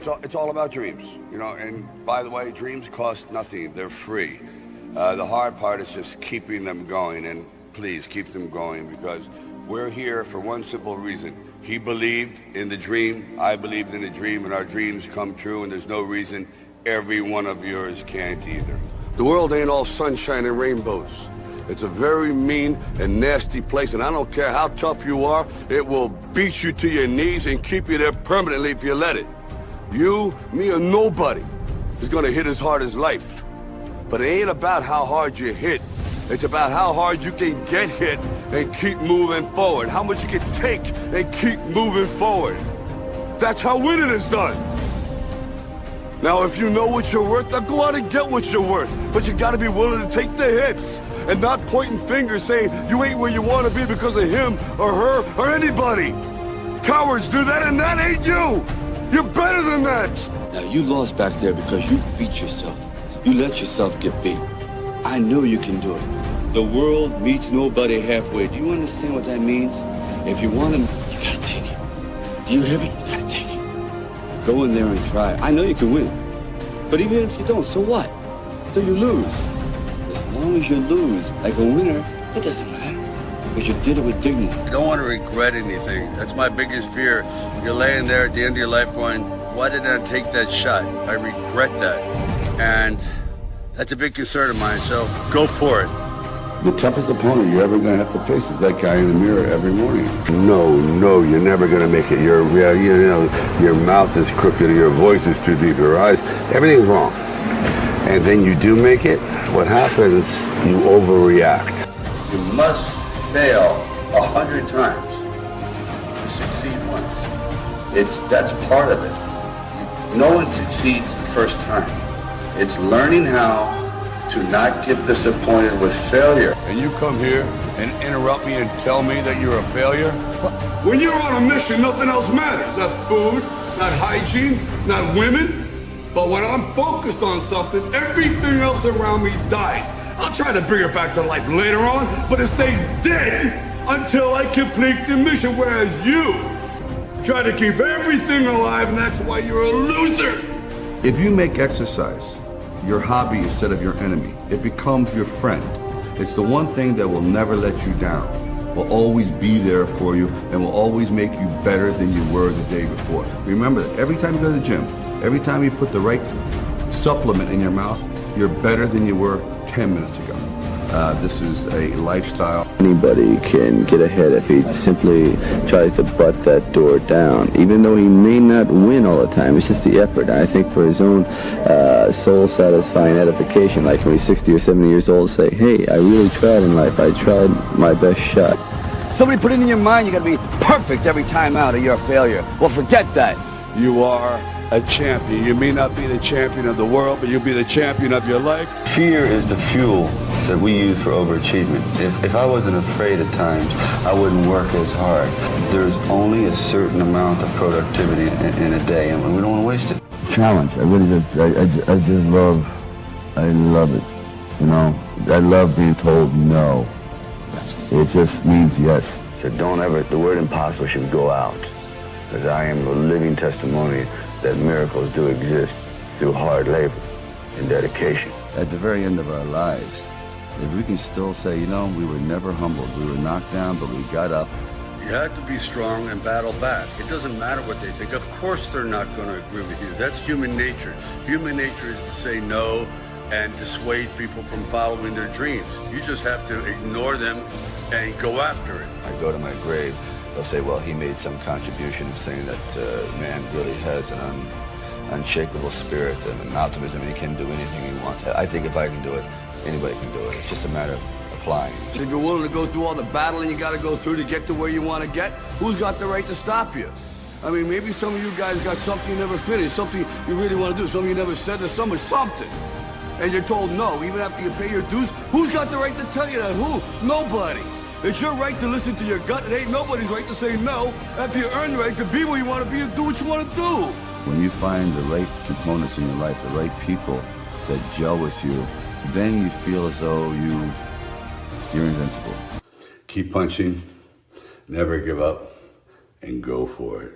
It's all about dreams, you know, and by the way, dreams cost nothing. They're free. The hard part is just keeping them going, and please keep them going, because we're here for one simple reason. He believed in the dream, I believed in the dream, and our dreams come true, and there's no reason every one of yours can't either. The world ain't all sunshine and rainbows. It's a very mean and nasty place, and I don't care how tough you are, it will beat you to your knees and keep you there permanently if you let it. You, me, or nobody is gonna hit as hard as life. But it ain't about how hard you hit. It's about how hard you can get hit and keep moving forward. How much you can take and keep moving forward. That's how winning is done. Now, if you know what you're worth, now go out and get what you're worth. But you gotta be willing to take the hits and not pointing fingers saying you ain't where you wanna be because of him or her or anybody. Cowards do that, and that ain't you. You're better than that! Now, you lost back there because you beat yourself. You let yourself get beat. I know you can do it. The world meets nobody halfway. Do you understand what that means? If you want them, you gotta take it. Do you hear me? You gotta take it. Go in there and try. I know you can win. But even if you don't, so what? So you lose. As long as you lose like a winner, it doesn't matter. Because you did it with dignity. You don't want to regret anything. That's my biggest fear. You're laying there at the end of your life going, why did I take that shot? I regret that. And that's a big concern of mine, so go for it. The toughest opponent you're ever going to have to face is that guy in the mirror every morning. No, you're never going to make it. You know, your mouth is crooked, your voice is too deep, your eyes, everything's wrong. And then you do make it, what happens, you overreact. You must fail 100 times to succeed once. That's part of it. No one succeeds the first time. It's learning how to not get disappointed with failure. And you come here and interrupt me and tell me that you're a failure? When you're on a mission, nothing else matters. Not food, not hygiene, not women. But when I'm focused on something, everything else around me dies. I'll try to bring it back to life later on, but it stays dead until I complete the mission, whereas you try to keep everything alive, and that's why you're a loser. If you make exercise your hobby instead of your enemy, it becomes your friend. It's the one thing that will never let you down, will always be there for you, and will always make you better than you were the day before. Remember that every time you go to the gym, every time you put the right supplement in your mouth, you're better than you were 10 minutes ago. This is a lifestyle. Anybody can get ahead if he simply tries to butt that door down, even though he may not win all the time. It's just the effort. I think for his own soul-satisfying edification, like when he's 60 or 70 years old, say, hey, I really tried in life. I tried my best shot. Somebody put it in your mind you gotta be perfect every time out or you're a failure. Well, forget that. You are a champion. You may not be the champion of the world, but you'll be the champion of your life. Fear is the fuel that we use for overachievement. If I wasn't afraid at times, I wouldn't work as hard. There's only a certain amount of productivity in a day, and we don't want to waste it. Challenge. I really just, I just love it. You know, I love being told no. It just means yes. So don't ever, the word impossible should go out, because I am a living testimony that miracles do exist through hard labor and dedication. At the very end of our lives, if we can still say, you know, we were never humbled, we were knocked down, but we got up. You have to be strong and battle back. It doesn't matter what they think. Of course they're not going to agree with you. That's human nature. Human nature is to say no and dissuade people from following their dreams. You just have to ignore them and go after it. I go to my grave, they'll say, well, he made some contribution saying that man really has an unshakable spirit and an optimism, and he can do anything he wants. I think if I can do it, anybody can do it. It's just a matter of applying. So if you're willing to go through all the battling you got to go through to get to where you want to get, who's got the right to stop you? I mean, maybe some of you guys got something you never finished, something you really want to do, something you never said to someone, something. And you're told no, even after you pay your dues. Who's got the right to tell you that? Who? Nobody. It's your right to listen to your gut. It ain't nobody's right to say no after you earn the right to be where you want to be and do what you want to do. When you find the right components in your life, the right people that gel with you, then you feel as though you're invincible. Keep punching, never give up, and go for it.